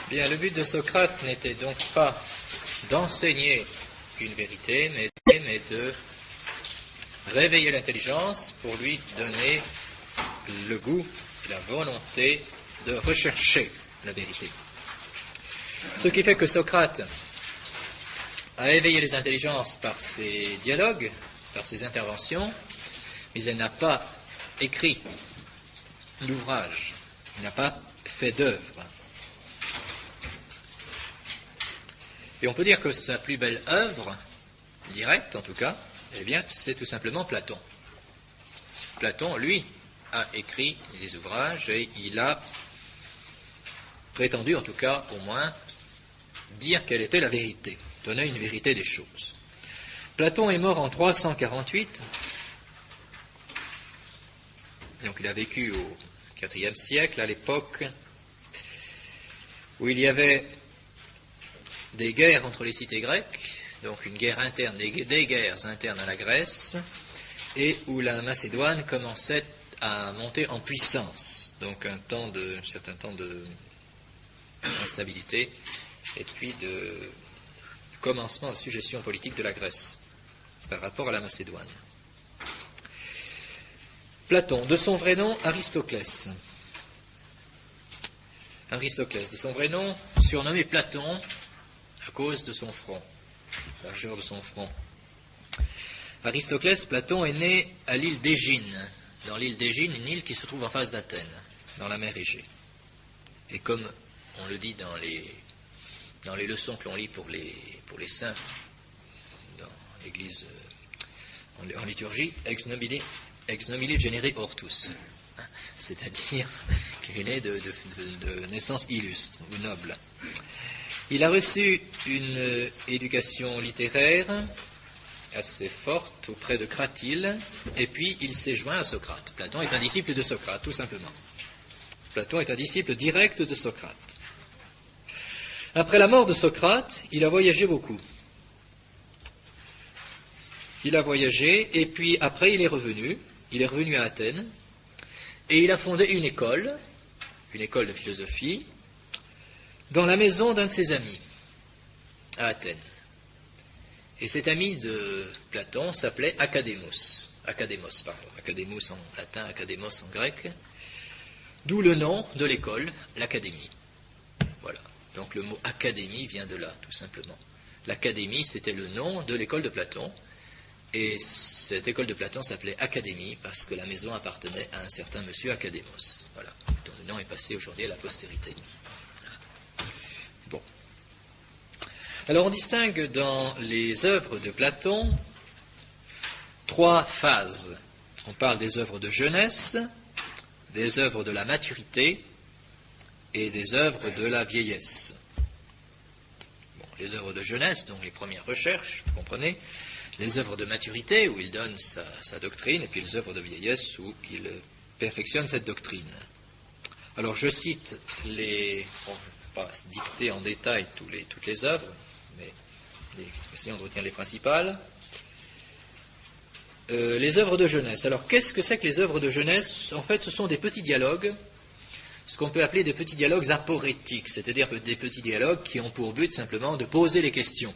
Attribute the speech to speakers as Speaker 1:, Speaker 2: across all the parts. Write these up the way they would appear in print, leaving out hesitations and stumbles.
Speaker 1: Bien, le but de Socrate n'était donc pas d'enseigner une vérité, mais de réveiller l'intelligence pour lui donner le goût, la volonté de rechercher la vérité. Ce qui fait que Socrate a éveillé les intelligences par ses dialogues, par ses interventions, mais il n'a pas écrit l'ouvrage, il n'a pas fait d'œuvre. Et on peut dire que sa plus belle œuvre, directe en tout cas, eh bien, c'est tout simplement Platon. Platon, lui, a écrit des ouvrages et il a prétendu, en tout cas, au moins, dire quelle était la vérité, donner une vérité des choses. Platon est mort en 348, donc il a vécu au IVe siècle, à l'époque où il y avait des guerres entre les cités grecques, donc une guerre interne, des guerres internes à la Grèce, et où la Macédoine commençait à monter en puissance, donc un certain temps d'instabilité, et puis de commencement de suggestion politique de la Grèce par rapport à la Macédoine. Platon, de son vrai nom, Aristoclès. Aristoclès, de son vrai nom, surnommé Platon à cause de son front, la largeur de son front. Aristoclès, Platon, est né à l'île d'Égine, dans l'île d'Égine, une île qui se trouve en face d'Athènes, dans la mer Égée. Et comme on le dit dans les leçons que l'on lit pour les saints, dans l'église, en liturgie, ex nobile genere ortus, c'est-à-dire qu'il est né de naissance illustre ou noble. Il a reçu une éducation littéraire assez forte auprès de Cratyle, et puis il s'est joint à Socrate. Platon est un disciple de Socrate, tout simplement. Platon est un disciple direct de Socrate. Après la mort de Socrate, il a voyagé beaucoup. Il a voyagé, et puis après il est revenu à Athènes, et il a fondé une école de philosophie, dans la maison d'un de ses amis, à Athènes. Et cet ami de Platon s'appelait Académos en latin, Académos en grec, d'où le nom de l'école, l'Académie. Voilà. Donc le mot académie vient de là, tout simplement. L'Académie, c'était le nom de l'école de Platon, et cette école de Platon s'appelait Académie parce que la maison appartenait à un certain monsieur Académos. Voilà. Donc le nom est passé aujourd'hui à la postérité. Bon. Alors on distingue dans les œuvres de Platon 3 phases. On parle des œuvres de jeunesse, des œuvres de la maturité et des œuvres de la vieillesse. Bon, les œuvres de jeunesse, donc les premières recherches, vous comprenez, les œuvres de maturité où il donne sa doctrine, et puis les œuvres de vieillesse où il perfectionne cette doctrine. Alors je cite on ne va pas dicter en détail toutes les œuvres, mais essayons de retenir les principales. Les œuvres de jeunesse. Alors qu'est-ce que c'est que les œuvres de jeunesse? En fait, ce sont des petits dialogues, ce qu'on peut appeler des petits dialogues aporétiques, c'est-à-dire des petits dialogues qui ont pour but simplement de poser les questions.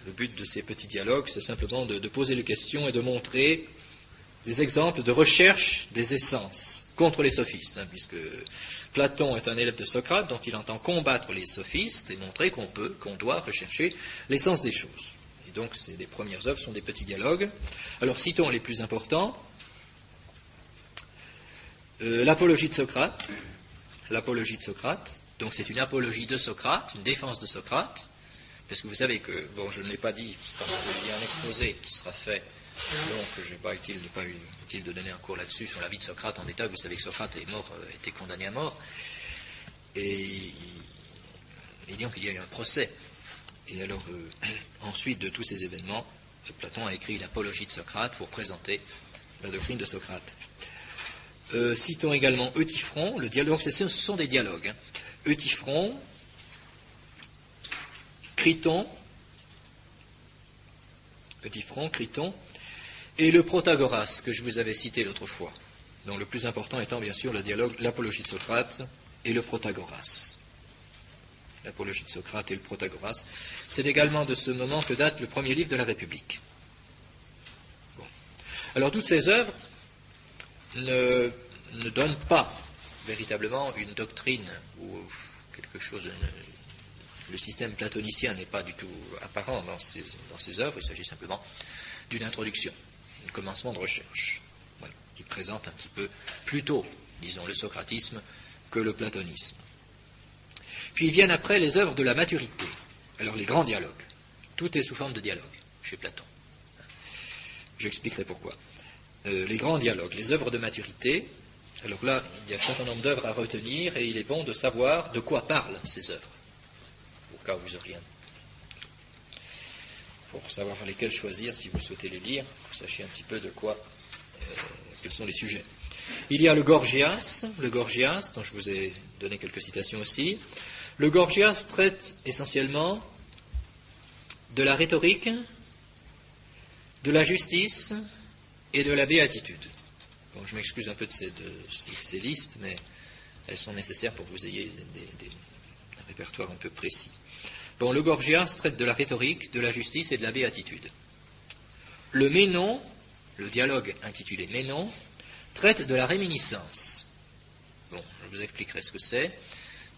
Speaker 1: Le but de ces petits dialogues, c'est simplement de poser les questions et de montrer des exemples de recherche des essences contre les sophistes, puisque Platon est un élève de Socrate, dont il entend combattre les sophistes et montrer qu'on doit rechercher l'essence des choses. Et donc, les premières œuvres sont des petits dialogues. Alors, citons les plus importants. L'apologie de Socrate. L'apologie de Socrate. Donc, c'est une apologie de Socrate, une défense de Socrate. Parce que vous savez que, bon, je ne l'ai pas dit, parce qu'il y a un exposé qui sera fait, donc il n'est pas utile de donner un cours là-dessus, sur la vie de Socrate en détail. Vous savez que Socrate est mort, était condamné à mort, et donc il y a eu un procès. Et alors, ensuite de tous ces événements, Platon a écrit l'apologie de Socrate pour présenter la doctrine de Socrate. Citons également Euthyphron, le dialogue, ce sont des dialogues. Euthyphron, Criton, et le Protagoras, que je vous avais cité l'autre fois. Donc le plus important étant bien sûr le dialogue, l'apologie de Socrate et le Protagoras. l'apologie de Socrate et le Protagoras. C'est également de ce moment que date le premier livre de la République. Bon. Alors toutes ces œuvres ne donnent pas véritablement une doctrine ou quelque chose. Le système platonicien n'est pas du tout apparent dans ces œuvres, il s'agit simplement d'une introduction, un commencement de recherche, voilà, qui présente un petit peu plus tôt, disons, le socratisme que le platonisme. Puis viennent après les œuvres de la maturité. Alors les grands dialogues. Tout est sous forme de dialogue chez Platon. J'expliquerai pourquoi. Les grands dialogues, les œuvres de maturité. Alors là, il y a un certain nombre d'œuvres à retenir et il est bon de savoir de quoi parlent ces œuvres. Au cas où vous auriez pour savoir lesquelles choisir si vous souhaitez les lire, que vous sachiez un petit peu de quoi, quels sont les sujets. Il y a le Gorgias, dont je vous ai donné quelques citations aussi. Le Gorgias traite essentiellement de la rhétorique, de la justice et de la béatitude. Bon, je m'excuse un peu de ces listes, mais elles sont nécessaires pour que vous ayez un répertoire un peu précis. Bon, le Gorgias traite de la rhétorique, de la justice et de la béatitude. Le Ménon, le dialogue intitulé Ménon, traite de la réminiscence. Bon, je vous expliquerai ce que c'est.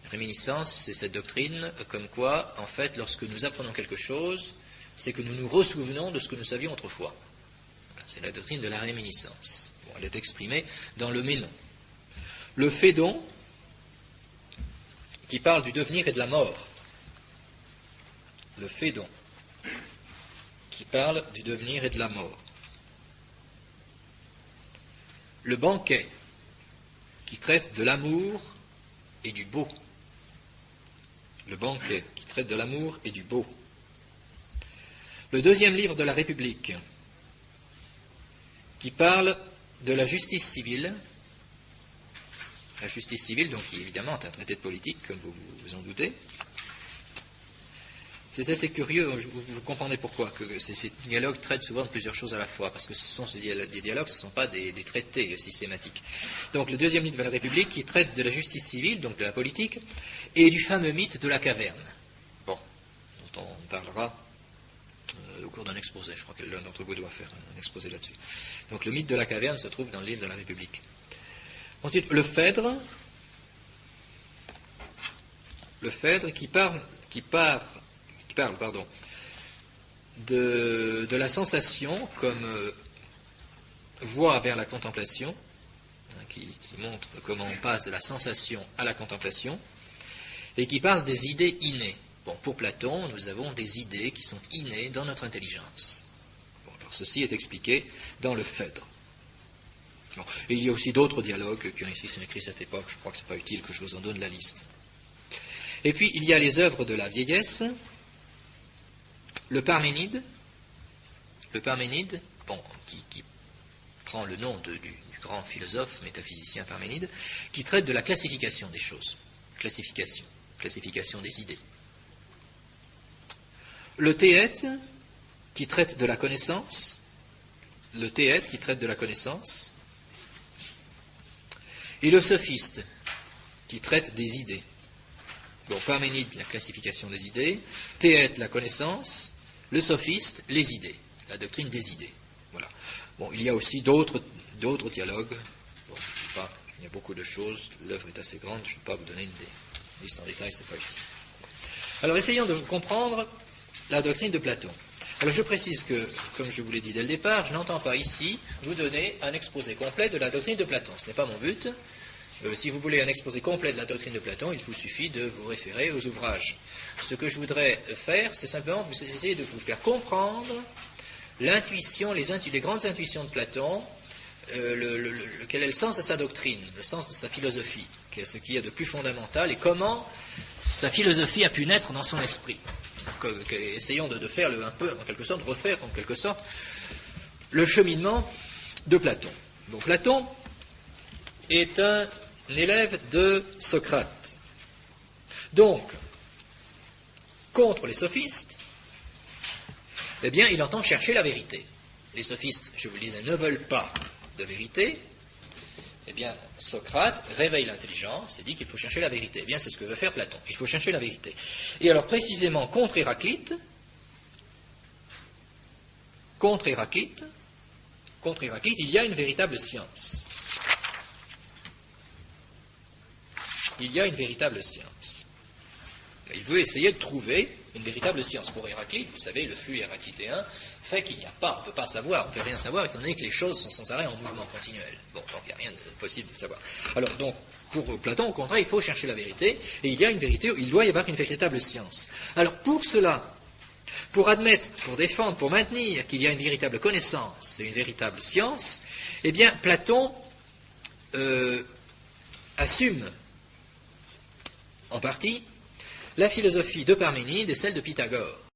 Speaker 1: La réminiscence, c'est cette doctrine comme quoi, en fait, lorsque nous apprenons quelque chose, c'est que nous nous ressouvenons de ce que nous savions autrefois. C'est la doctrine de la réminiscence. Bon, elle est exprimée dans le Ménon. Le Phédon, qui parle du devenir et de la mort. Le Phédon, qui parle du devenir et de la mort. Le Banquet, qui traite de l'amour et du beau. Le Banquet, qui traite de l'amour et du beau. Le deuxième livre de la République, qui parle de la justice civile. La justice civile, donc, qui évidemment est un traité de politique, comme vous vous en doutez. C'est assez curieux, vous comprenez pourquoi, que ces dialogues traitent souvent de plusieurs choses à la fois, parce que ce sont des dialogues, ce ne sont pas des traités systématiques. Donc le deuxième livre de la République qui traite de la justice civile, donc de la politique, et du fameux mythe de la caverne, bon, dont on parlera au cours d'un exposé, je crois que l'un d'entre vous doit faire un exposé là-dessus. Donc le mythe de la caverne se trouve dans le livre de la République. Ensuite, le Phèdre qui parle de la sensation comme voie vers la contemplation, qui montre comment on passe de la sensation à la contemplation, et qui parle des idées innées. Bon, pour Platon, nous avons des idées qui sont innées dans notre intelligence. Bon, alors ceci est expliqué dans le Phèdre. Bon, et il y a aussi d'autres dialogues qui sont écrits à cette époque, je crois que ce n'est pas utile que je vous en donne la liste. Et puis, il y a les œuvres de la vieillesse. Le Parménide, bon, qui prend le nom du grand philosophe, métaphysicien Parménide, qui traite de la classification des choses, classification des idées. Le Théète, qui traite de la connaissance, et le Sophiste, qui traite des idées. Bon, Parménide, la classification des idées, Théète, la connaissance, le Sophiste, les idées, la doctrine des idées. Voilà. Bon, il y a aussi d'autres dialogues. Bon, je ne sais pas, il y a beaucoup de choses, l'œuvre est assez grande, je ne vais pas vous donner une liste en détail, ce n'est pas utile. Alors, essayons de comprendre la doctrine de Platon. Alors, je précise que, comme je vous l'ai dit dès le départ, je n'entends pas ici vous donner un exposé complet de la doctrine de Platon. Ce n'est pas mon but. Si vous voulez un exposé complet de la doctrine de Platon, il vous suffit de vous référer aux ouvrages. Ce que je voudrais faire, c'est simplement essayer de vous faire comprendre l'intuition, les grandes intuitions de Platon, quel est le sens de sa doctrine, le sens de sa philosophie, ce qu'il y a de plus fondamental et comment sa philosophie a pu naître dans son esprit. Donc, essayons de faire un peu, en quelque sorte, de refaire en quelque sorte le cheminement de Platon. Donc Platon est un élève de Socrate. Donc, contre les sophistes, eh bien, il entend chercher la vérité. Les sophistes, je vous le disais, ne veulent pas de vérité, eh bien, Socrate réveille l'intelligence et dit qu'il faut chercher la vérité. Eh bien, c'est ce que veut faire Platon. Il faut chercher la vérité. Et alors, précisément, contre Héraclite, il y a une véritable science. Il y a une véritable science. Il veut essayer de trouver une véritable science. Pour Héraclite, vous savez, le flux héraclitéen fait qu'il n'y a pas, on ne peut pas savoir, on ne peut rien savoir, étant donné que les choses sont sans arrêt en mouvement continuel. Bon, donc il n'y a rien de possible de savoir. Alors, donc, pour Platon, au contraire, il faut chercher la vérité, et il y a une vérité, il doit y avoir une véritable science. Alors, pour cela, pour admettre, pour défendre, pour maintenir qu'il y a une véritable connaissance et une véritable science, eh bien, Platon assume en partie la philosophie de Parménide et celle de Pythagore.